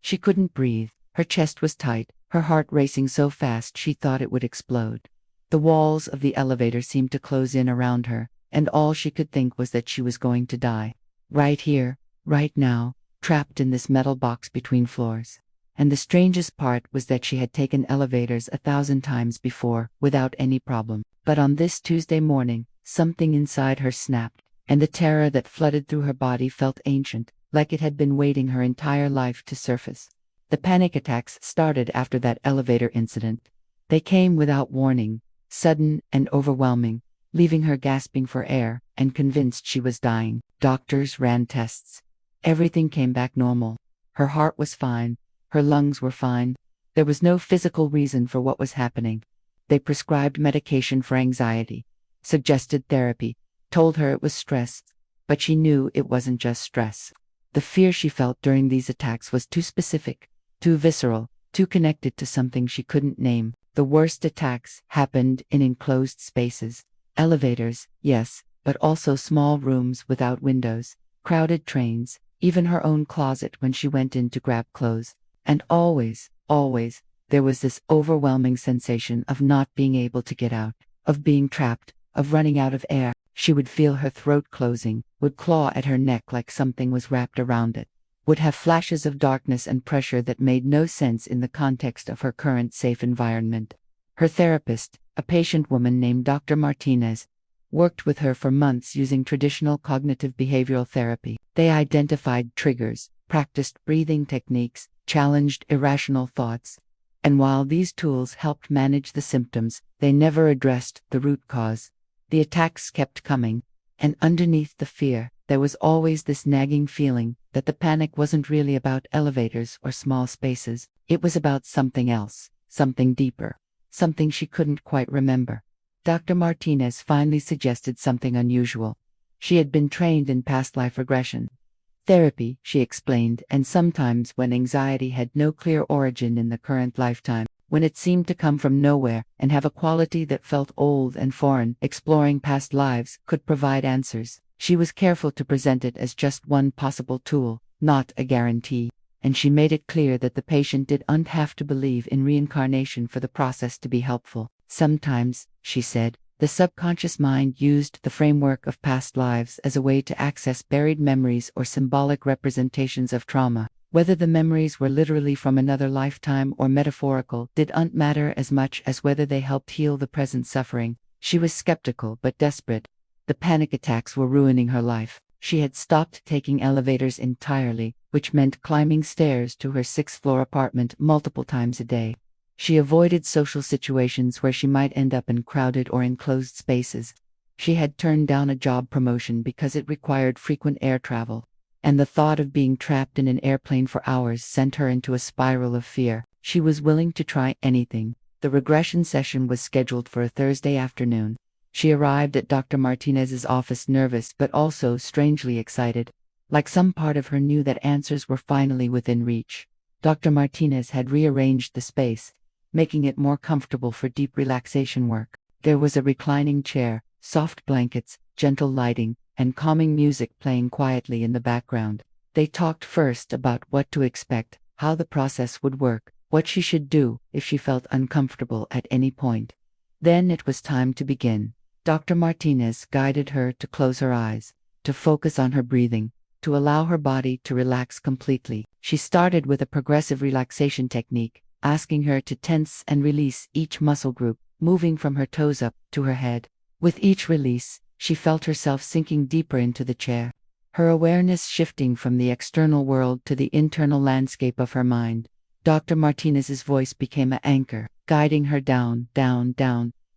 She couldn't breathe. Her chest was tight, her heart racing so fast she thought it would explode. The walls of the elevator seemed to close in around her, and all she could think was that she was going to die. Right here, right now, trapped in this metal box between floors. And the strangest part was that she had taken elevators 1,000 times before, without any problem. But on this Tuesday morning, something inside her snapped, and the terror that flooded through her body felt ancient, like it had been waiting her entire life to surface. The panic attacks started after that elevator incident. They came without warning, sudden and overwhelming, leaving her gasping for air and convinced she was dying. Doctors ran tests. Everything came back normal. Her heart was fine. Her lungs were fine. There was no physical reason for what was happening. They prescribed medication for anxiety, suggested therapy, told her it was stress, but she knew it wasn't just stress. The fear she felt during these attacks was too specific, too visceral, too connected to something she couldn't name. The worst attacks happened in enclosed spaces. Elevators, yes, but also small rooms without windows, crowded trains, even her own closet when she went in to grab clothes. And always, there was this overwhelming sensation of not being able to get out, of being trapped, of running out of air. She would feel her throat closing, would claw at her neck like something was wrapped around it, would have flashes of darkness and pressure that made no sense in the context of her current safe environment. Her therapist, a patient woman named Dr. Martinez, worked with her for months using traditional cognitive behavioral therapy. They identified triggers, practiced breathing techniques, challenged irrational thoughts. And while these tools helped manage the symptoms, they never addressed the root cause. The attacks kept coming, and underneath the fear, there was always this nagging feeling that the panic wasn't really about elevators or small spaces. It was about something else, something deeper, something she couldn't quite remember. Dr. Martinez finally suggested something unusual. She had been trained in past life regression therapy, she explained, and sometimes when anxiety had no clear origin in the current lifetime, when it seemed to come from nowhere and have a quality that felt old and foreign, exploring past lives could provide answers. She was careful to present it as just one possible tool, not a guarantee, and she made it clear that the patient didn't have to believe in reincarnation for the process to be helpful. Sometimes, she said, the subconscious mind used the framework of past lives as a way to access buried memories or symbolic representations of trauma. Whether the memories were literally from another lifetime or metaphorical didn't matter as much as whether they helped heal the present suffering. She was skeptical but desperate. The panic attacks were ruining her life. She had stopped taking elevators entirely, which meant climbing stairs to her 6th-floor apartment multiple times a day. She avoided social situations where she might end up in crowded or enclosed spaces. She had turned down a job promotion because it required frequent air travel, and the thought of being trapped in an airplane for hours sent her into a spiral of fear. She was willing to try anything. The regression session was scheduled for a Thursday afternoon. She arrived at Dr. Martinez's office nervous but also strangely excited, like some part of her knew that answers were finally within reach. Dr. Martinez had rearranged the space, making it more comfortable for deep relaxation work. There was a reclining chair, soft blankets, gentle lighting, and calming music playing quietly in the background. They talked first about what to expect, how the process would work, what she should do if she felt uncomfortable at any point. Then it was time to begin. Dr. Martinez guided her to close her eyes, to focus on her breathing, to allow her body to relax completely. She started with a progressive relaxation technique, asking her to tense and release each muscle group, moving from her toes up to her head. With each release, she felt herself sinking deeper into the chair, her awareness shifting from the external world to the internal landscape of her mind. Dr. Martinez's voice became an anchor, guiding her down,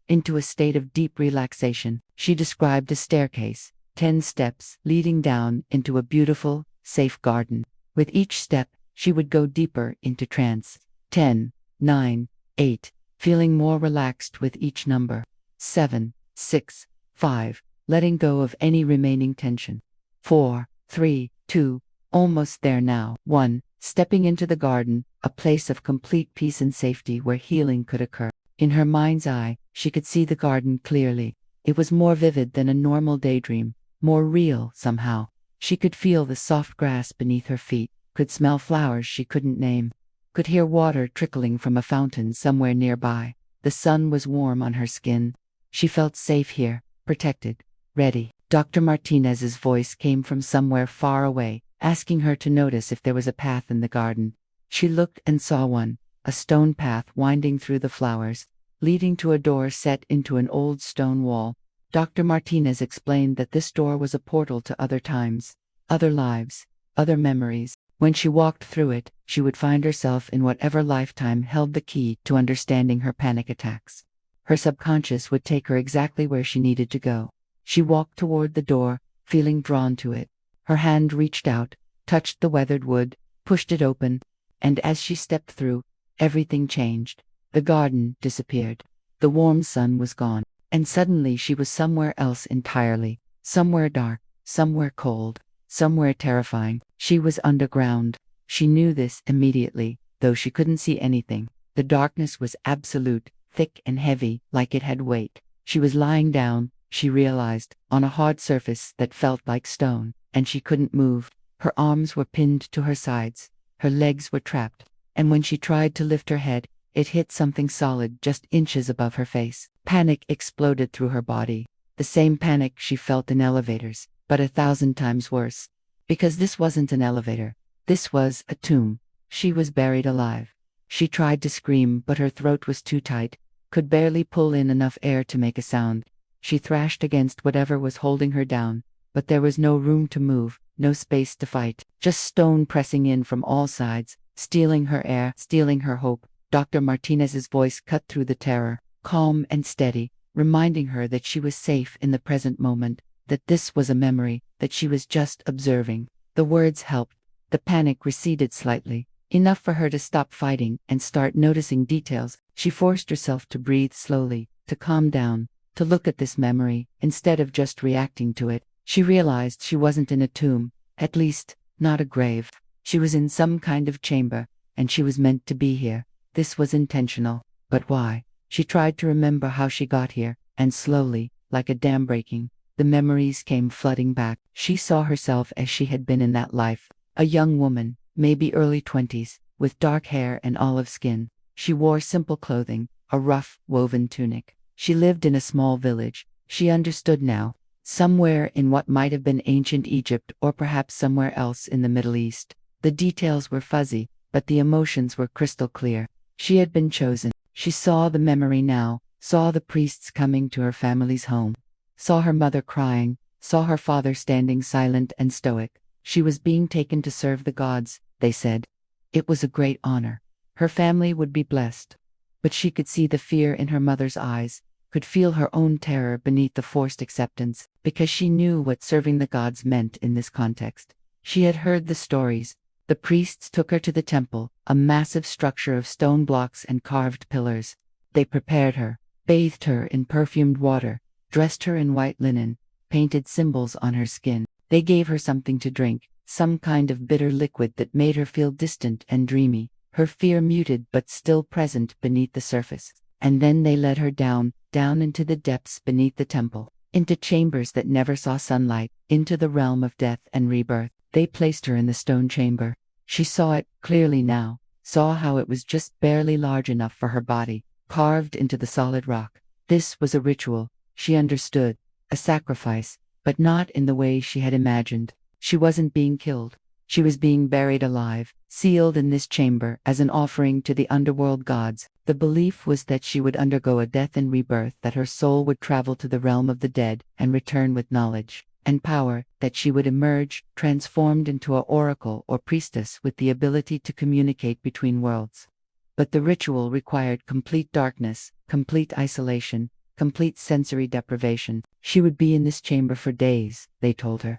into a state of deep relaxation. She described a staircase, 10 steps leading down into a beautiful, safe garden. With each step, she would go deeper into trance. 10, 9, 8, feeling more relaxed with each number. 7, 6, 5, letting go of any remaining tension. 4, 3, 2, almost there now. 1, stepping into the garden, a place of complete peace and safety where healing could occur. In her mind's eye, she could see the garden clearly. It was more vivid than a normal daydream, more real somehow. She could feel the soft grass beneath her feet, could smell flowers she couldn't name, could hear water trickling from a fountain somewhere nearby. The sun was warm on her skin. She felt safe here, protected, ready. Dr. Martinez's voice came from somewhere far away, asking her to notice if there was a path in the garden. She looked and saw one, a stone path winding through the flowers, leading to a door set into an old stone wall. Dr. Martinez explained that this door was a portal to other times, other lives, other memories. When she walked through it, she would find herself in whatever lifetime held the key to understanding her panic attacks. Her subconscious would take her exactly where she needed to go. She walked toward the door, feeling drawn to it. Her hand reached out, touched the weathered wood, pushed it open, and as she stepped through, everything changed. The garden disappeared. The warm sun was gone, and suddenly she was somewhere else entirely. Somewhere dark, somewhere cold, somewhere terrifying. She was underground. She knew this immediately, though she couldn't see anything. The darkness was absolute, thick and heavy, like it had weight. She was lying down, she realized, on a hard surface that felt like stone, and she couldn't move. Her arms were pinned to her sides, her legs were trapped, and when she tried to lift her head, it hit something solid just inches above her face. Panic exploded through her body. The same panic she felt in elevators, but 1,000 times worse. Because this wasn't an elevator. This was a tomb. She was buried alive. She tried to scream, but her throat was too tight, could barely pull in enough air to make a sound. She thrashed against whatever was holding her down, but there was no room to move, no space to fight, just stone pressing in from all sides, stealing her air, stealing her hope. Dr. Martinez's voice cut through the terror, calm and steady, reminding her that she was safe in the present moment, that this was a memory, that she was just observing. The words helped. The panic receded slightly, enough for her to stop fighting and start noticing details. She forced herself to breathe slowly, to calm down, to look at this memory, instead of just reacting to it. She realized she wasn't in a tomb, at least, not a grave. She was in some kind of chamber, and she was meant to be here. This was intentional. But why? She tried to remember how she got here, and slowly, like a dam breaking, the memories came flooding back. She saw herself as she had been in that life. A young woman, maybe early 20s, with dark hair and olive skin. She wore simple clothing, a rough, woven tunic. She lived in a small village. She understood now. Somewhere in what might have been ancient Egypt or perhaps somewhere else in the Middle East. The details were fuzzy, but the emotions were crystal clear. She had been chosen. She saw the memory now, saw the priests coming to her family's home, saw her mother crying, saw her father standing silent and stoic. She was being taken to serve the gods, they said. It was a great honor. Her family would be blessed. But she could see the fear in her mother's eyes, could feel her own terror beneath the forced acceptance, because she knew what serving the gods meant in this context. She had heard the stories. The priests took her to the temple, a massive structure of stone blocks and carved pillars. They prepared her, bathed her in perfumed water, dressed her in white linen, painted symbols on her skin. They gave her something to drink, some kind of bitter liquid that made her feel distant and dreamy, her fear muted but still present beneath the surface. And then they led her down into the depths beneath the temple, into chambers that never saw sunlight, into the realm of death and rebirth. They placed her in the stone chamber. She saw it clearly now, saw how it was just barely large enough for her body, carved into the solid rock. This was a ritual, she understood, a sacrifice, but not in the way she had imagined. She wasn't being killed. She was being buried alive, sealed in this chamber as an offering to the underworld gods. The belief was that she would undergo a death and rebirth, that her soul would travel to the realm of the dead and return with knowledge and power, that she would emerge, transformed into an oracle or priestess with the ability to communicate between worlds. But the ritual required complete darkness, complete isolation, complete sensory deprivation. She would be in this chamber for days, they told her.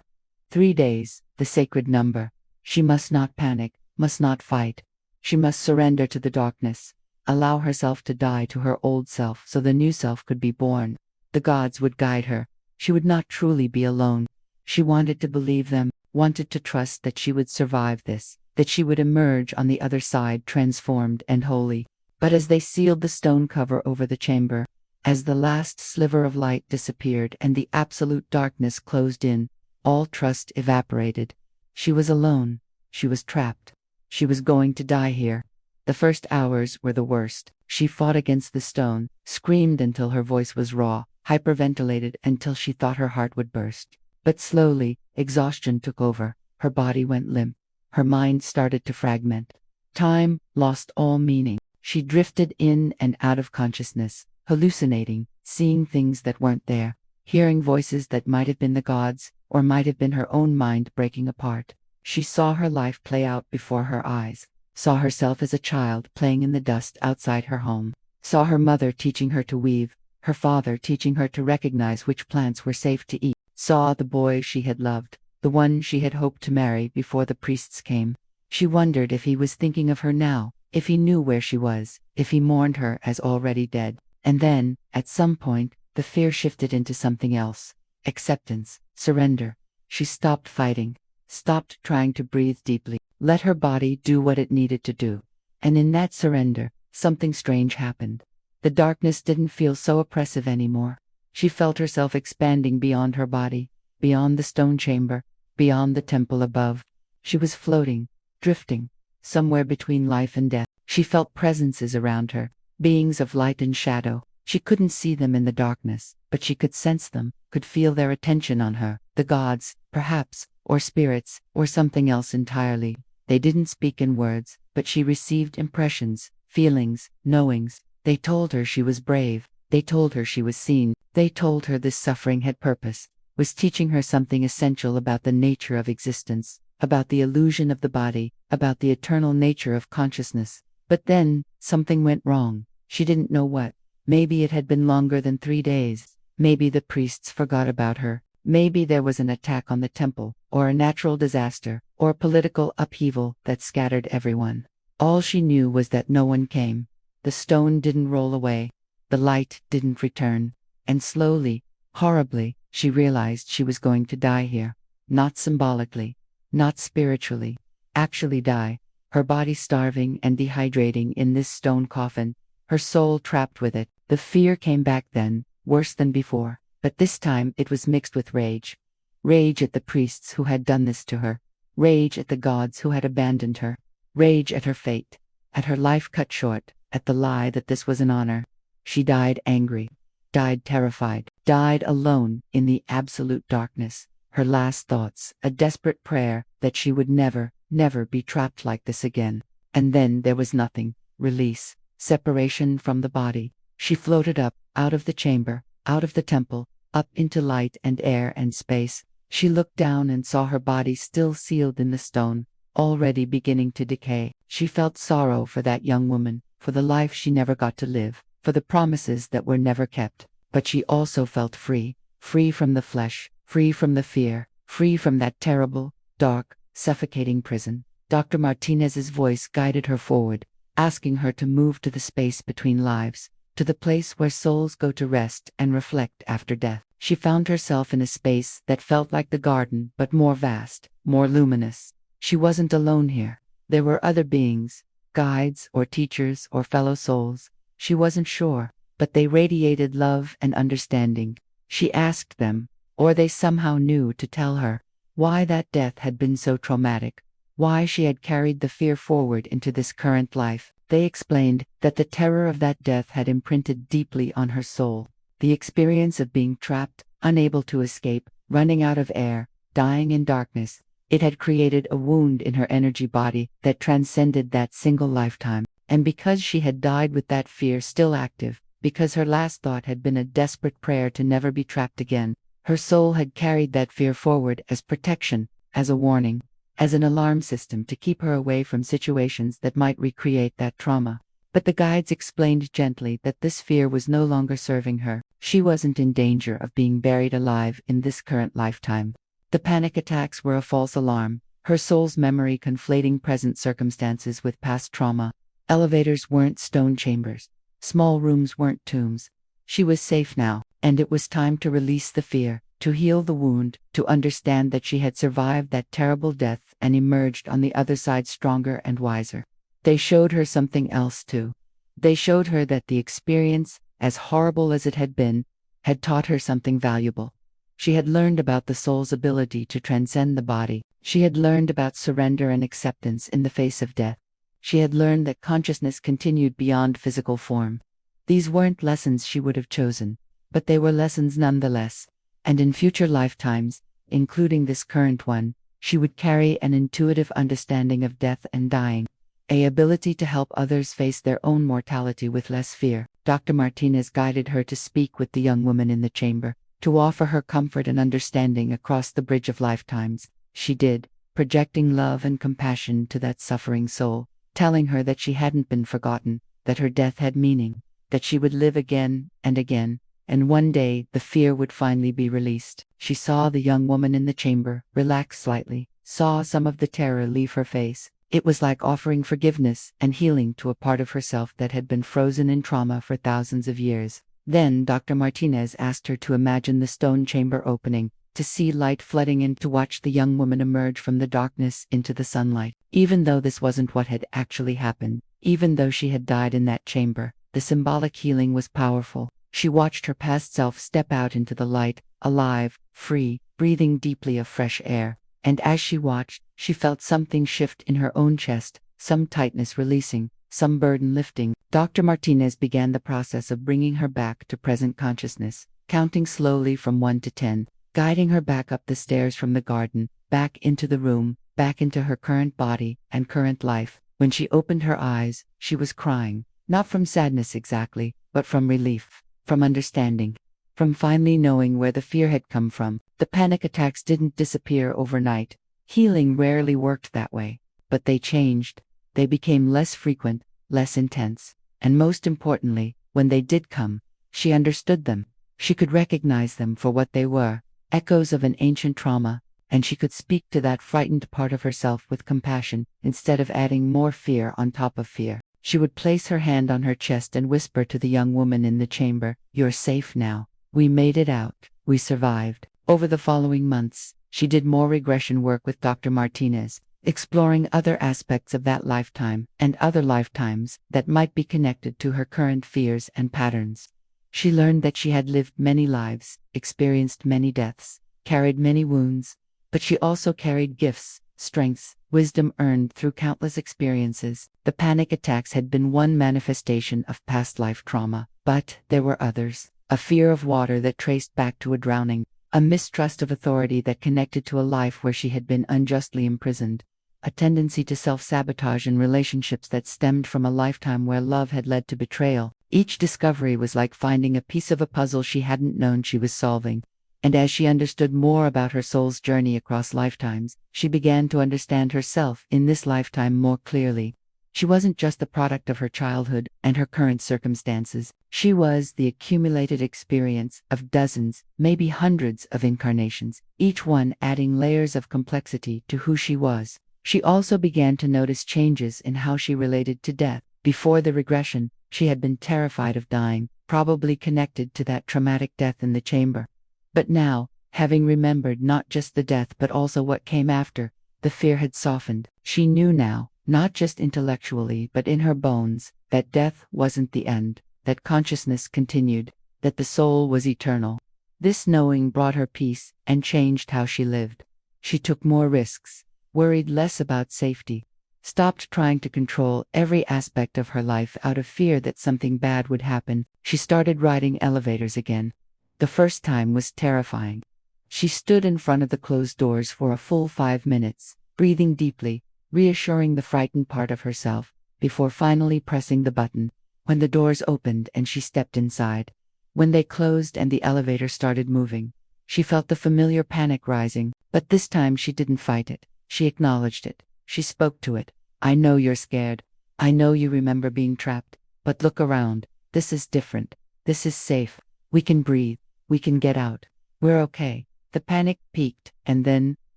3 days, the sacred number. She must not panic, must not fight. She must surrender to the darkness, allow herself to die to her old self so the new self could be born. The gods would guide her. She would not truly be alone. She wanted to believe them, wanted to trust that she would survive this, that she would emerge on the other side transformed and holy. But as they sealed the stone cover over the chamber, as the last sliver of light disappeared and the absolute darkness closed in, all trust evaporated. She was alone. She was trapped. She was going to die here. The first hours were the worst. She fought against the stone, screamed until her voice was raw, hyperventilated until she thought her heart would burst. But slowly, exhaustion took over. Her body went limp. Her mind started to fragment. Time lost all meaning. She drifted in and out of consciousness, hallucinating, seeing things that weren't there, hearing voices that might have been the gods, or might have been her own mind breaking apart. She saw her life play out before her eyes, saw herself as a child playing in the dust outside her home, saw her mother teaching her to weave, her father teaching her to recognize which plants were safe to eat, saw the boy she had loved, the one she had hoped to marry before the priests came. She wondered if he was thinking of her now, if he knew where she was, if he mourned her as already dead. And then, at some point, the fear shifted into something else. Acceptance, surrender. She stopped fighting, stopped trying to breathe deeply, let her body do what it needed to do. And in that surrender, something strange happened. The darkness didn't feel so oppressive anymore. She felt herself expanding beyond her body, beyond the stone chamber, beyond the temple above. She was floating, drifting, somewhere between life and death. She felt presences around her, beings of light and shadow. She couldn't see them in the darkness, but she could sense them, could feel their attention on her. The gods, perhaps, or spirits, or something else entirely. They didn't speak in words, but she received impressions, feelings, knowings. They told her she was brave. They told her she was seen. They told her this suffering had purpose, was teaching her something essential about the nature of existence, about the illusion of the body, about the eternal nature of consciousness. But then, something went wrong. She didn't know what. Maybe it had been longer than 3 days. Maybe the priests forgot about her. Maybe there was an attack on the temple, or a natural disaster, or political upheaval that scattered everyone. All she knew was that no one came. The stone didn't roll away. The light didn't return. And slowly, horribly, she realized she was going to die here. Not symbolically, not spiritually. Actually die. Her body starving and dehydrating in this stone coffin. Her soul trapped with it. The fear came back then, worse than before. But this time it was mixed with rage. Rage at the priests who had done this to her. Rage at the gods who had abandoned her. Rage at her fate. At her life cut short. At the lie that this was an honor. She died angry. Died terrified. Died alone in the absolute darkness. Her last thoughts, a desperate prayer that she would never, never be trapped like this again. And then there was nothing. Release. Separation from the body. She floated up, out of the chamber, out of the temple, up into light and air and space. She looked down and saw her body still sealed in the stone, already beginning to decay. She felt sorrow for that young woman, for the life she never got to live, for the promises that were never kept. But she also felt free, free from the flesh, free from the fear, free from that terrible, dark, suffocating prison. Dr. Martinez's voice guided her forward, asking her to move to the space between lives, to the place where souls go to rest and reflect after death. She found herself in a space that felt like the garden, but more vast, more luminous. She wasn't alone here. There were other beings, guides or teachers or fellow souls. She wasn't sure, but they radiated love and understanding. She asked them, or they somehow knew to tell her, why that death had been so traumatic, why she had carried the fear forward into this current life. They explained that the terror of that death had imprinted deeply on her soul. The experience of being trapped, unable to escape, running out of air, dying in darkness, it had created a wound in her energy body that transcended that single lifetime. And because she had died with that fear still active, because her last thought had been a desperate prayer to never be trapped again, her soul had carried that fear forward as protection, as a warning, as an alarm system to keep her away from situations that might recreate that trauma. But the guides explained gently that this fear was no longer serving her. She wasn't in danger of being buried alive in this current lifetime. The panic attacks were a false alarm, her soul's memory conflating present circumstances with past trauma. Elevators weren't stone chambers. Small rooms weren't tombs. She was safe now, and it was time to release the fear, to heal the wound, to understand that she had survived that terrible death and emerged on the other side stronger and wiser. They showed her something else too. They showed her that the experience, as horrible as it had been, had taught her something valuable. She had learned about the soul's ability to transcend the body, She had learned about surrender and acceptance in the face of death. She had learned that consciousness continued beyond physical form. These weren't lessons she would have chosen, but they were lessons nonetheless. And in future lifetimes, including this current one, she would carry an intuitive understanding of death and dying, an ability to help others face their own mortality with less fear. Dr. Martinez guided her to speak with the young woman in the chamber, to offer her comfort and understanding across the bridge of lifetimes. She did, projecting love and compassion to that suffering soul, telling her that she hadn't been forgotten, that her death had meaning, that she would live again, and one day the fear would finally be released. She saw the young woman in the chamber, relax slightly, saw some of the terror leave her face. It was like offering forgiveness and healing to a part of herself that had been frozen in trauma for thousands of years. Then Dr. Martinez asked her to imagine the stone chamber opening, to see light flooding in, to watch the young woman emerge from the darkness into the sunlight. Even though this wasn't what had actually happened, even though she had died in that chamber, the symbolic healing was powerful. She watched her past self step out into the light, alive, free, breathing deeply of fresh air. And as she watched, she felt something shift in her own chest, some tightness releasing, some burden lifting. Dr. Martinez began the process of bringing her back to present consciousness, counting slowly from 1 to 10, guiding her back up the stairs from the garden, back into the room, back into her current body and current life. When she opened her eyes, she was crying, not from sadness exactly, but from relief, from understanding, from finally knowing where the fear had come from. The panic attacks didn't disappear overnight. Healing rarely worked that way, but they changed. They became less frequent, less intense, and most importantly, when they did come, she understood them. She could recognize them for what they were, echoes of an ancient trauma, and she could speak to that frightened part of herself with compassion, instead of adding more fear on top of fear. She would place her hand on her chest and whisper to the young woman in the chamber, "You're safe now. We made it out. We survived." Over the following months, she did more regression work with Dr. Martinez, exploring other aspects of that lifetime and other lifetimes that might be connected to her current fears and patterns. She learned that she had lived many lives, experienced many deaths, carried many wounds, but she also carried gifts, strengths, wisdom earned through countless experiences. The panic attacks had been one manifestation of past life trauma, but there were others. A fear of water that traced back to a drowning, a mistrust of authority that connected to a life where she had been unjustly imprisoned, a tendency to self-sabotage in relationships that stemmed from a lifetime where love had led to betrayal. Each discovery was like finding a piece of a puzzle she hadn't known she was solving. And as she understood more about her soul's journey across lifetimes, she began to understand herself in this lifetime more clearly. She wasn't just the product of her childhood and her current circumstances. She was the accumulated experience of dozens, maybe hundreds of incarnations, each one adding layers of complexity to who she was. She also began to notice changes in how she related to death. Before the regression, she had been terrified of dying, probably connected to that traumatic death in the chamber. But now, having remembered not just the death but also what came after, the fear had softened. She knew now, not just intellectually but in her bones, that death wasn't the end, that consciousness continued, that the soul was eternal. This knowing brought her peace and changed how she lived. She took more risks, worried less about safety, stopped trying to control every aspect of her life out of fear that something bad would happen. She started riding elevators again. The first time was terrifying. She stood in front of the closed doors for a full 5 minutes, breathing deeply, reassuring the frightened part of herself, before finally pressing the button. When the doors opened and she stepped inside, when they closed and the elevator started moving, she felt the familiar panic rising, but this time she didn't fight it. She acknowledged it. She spoke to it. "I know you're scared. I know you remember being trapped. But look around. This is different. This is safe. We can breathe. We can get out. We're okay." The panic peaked and then,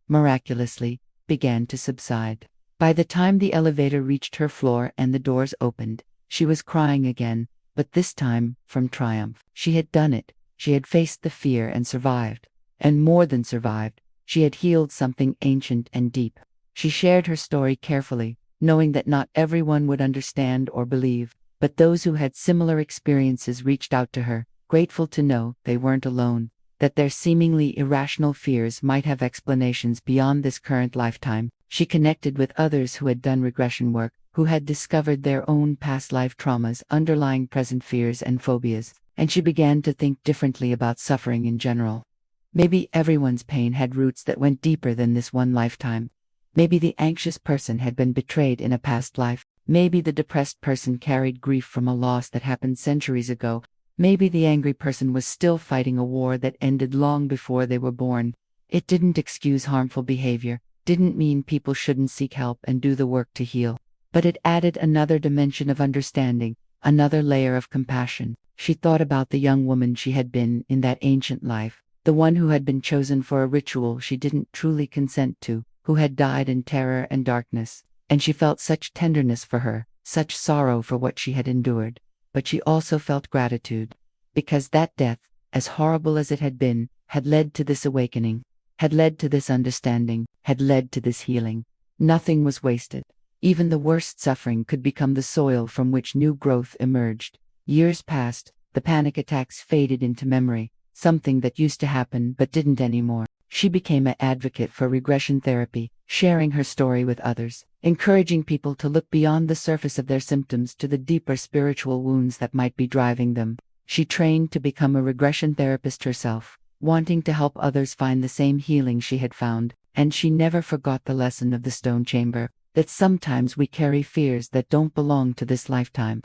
miraculously, began to subside. By the time the elevator reached her floor and the doors opened, she was crying again, but this time from triumph. She had done it. She had faced the fear and survived. And more than survived, she had healed something ancient and deep. She shared her story carefully, knowing that not everyone would understand or believe, but those who had similar experiences reached out to her, grateful to know they weren't alone. that their seemingly irrational fears might have explanations beyond this current lifetime. She connected with others who had done regression work, who had discovered their own past life traumas underlying present fears and phobias, and she began to think differently about suffering in general. Maybe everyone's pain had roots that went deeper than this one lifetime. Maybe the anxious person had been betrayed in a past life. Maybe the depressed person carried grief from a loss that happened centuries ago. Maybe the angry person was still fighting a war that ended long before they were born. It didn't excuse harmful behavior, didn't mean people shouldn't seek help and do the work to heal. But it added another dimension of understanding, another layer of compassion. She thought about the young woman she had been in that ancient life, the one who had been chosen for a ritual she didn't truly consent to, who had died in terror and darkness, and she felt such tenderness for her, such sorrow for what she had endured. But she also felt gratitude, because that death, as horrible as it had been, had led to this awakening, had led to this understanding, had led to this healing. Nothing was wasted. Even the worst suffering could become the soil from which new growth emerged. Years passed, the panic attacks faded into memory, something that used to happen but didn't anymore. She became an advocate for regression therapy, sharing her story with others, encouraging people to look beyond the surface of their symptoms to the deeper spiritual wounds that might be driving them. She trained to become a regression therapist herself, wanting to help others find the same healing she had found, and she never forgot the lesson of the stone chamber, that sometimes we carry fears that don't belong to this lifetime,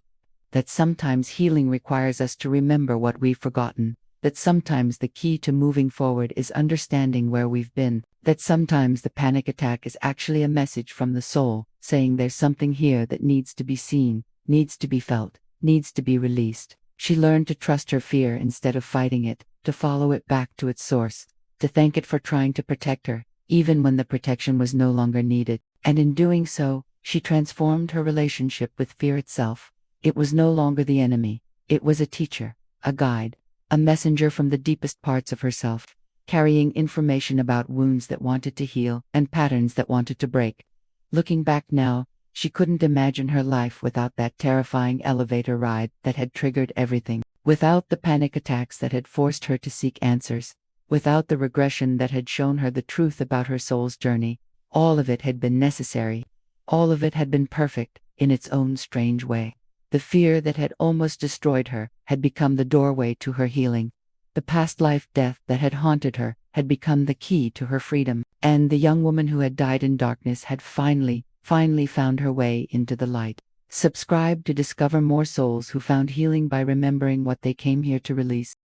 that sometimes healing requires us to remember what we've forgotten, that sometimes the key to moving forward is understanding where we've been, that sometimes the panic attack is actually a message from the soul, saying there's something here that needs to be seen, needs to be felt, needs to be released. She learned to trust her fear instead of fighting it, to follow it back to its source, to thank it for trying to protect her, even when the protection was no longer needed. And in doing so, she transformed her relationship with fear itself. It was no longer the enemy, it was a teacher, a guide, a messenger from the deepest parts of herself, carrying information about wounds that wanted to heal and patterns that wanted to break. Looking back now, she couldn't imagine her life without that terrifying elevator ride that had triggered everything, without the panic attacks that had forced her to seek answers, without the regression that had shown her the truth about her soul's journey. All of it had been necessary. All of it had been perfect, in its own strange way. The fear that had almost destroyed her had become the doorway to her healing. The past life death that had haunted her had become the key to her freedom. And the young woman who had died in darkness had finally found her way into the light. Subscribe to discover more souls who found healing by remembering what they came here to release.